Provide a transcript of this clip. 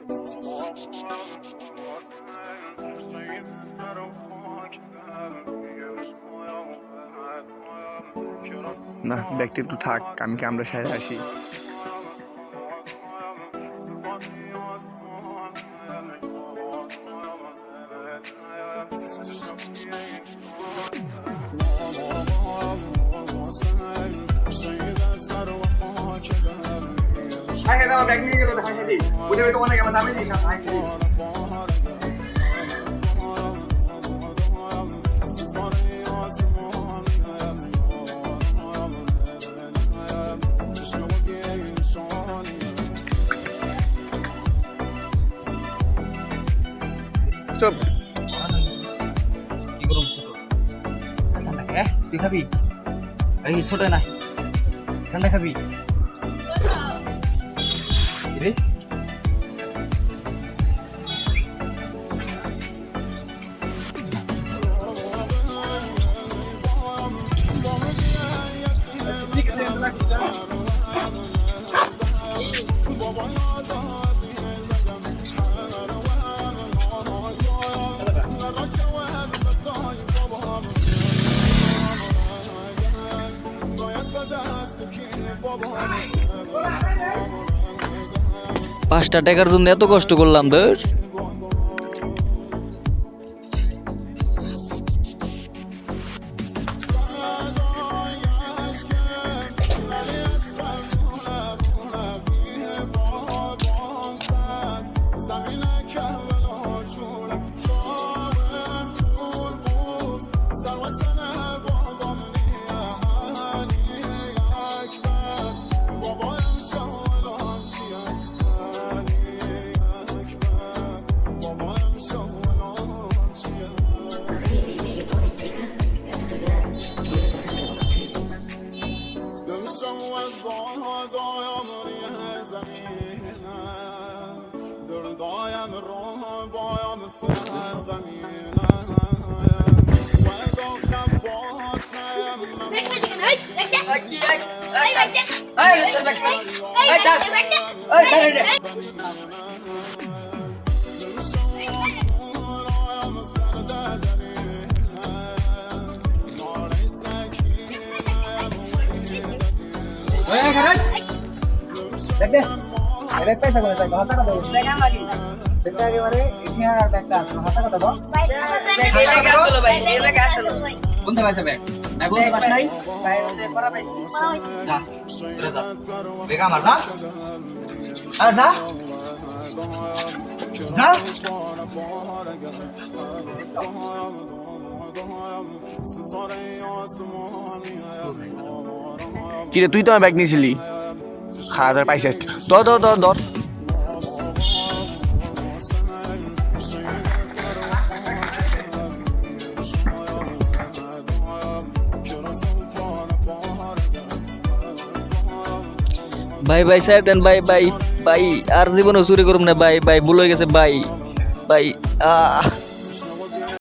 না ব্যাগটা একটু থাক, আমি আমরা সাইডে আসি। ব্যাগ নিয়ে গেল অনেক আমার দামে দিস। চুপ। কি করুম ছোট তুই খাবি? এই ছোট না ঠান্ডা খাবি রে? পাঁচটা টাকার জন্য এত কষ্ট করলাম ধর। কিরে তুই তো আমার ব্যাগ নিয়েছিলি, খাওয়া দাওয়ার পাইছিস? ধর ধর ধর ধর। ভাই ভাই স্যার দেন ভাই ভাই ভাই, আর জীবনে চুরি করুম না ভাই ভাই, ভুল হয়ে গেছে ভাই ভাই।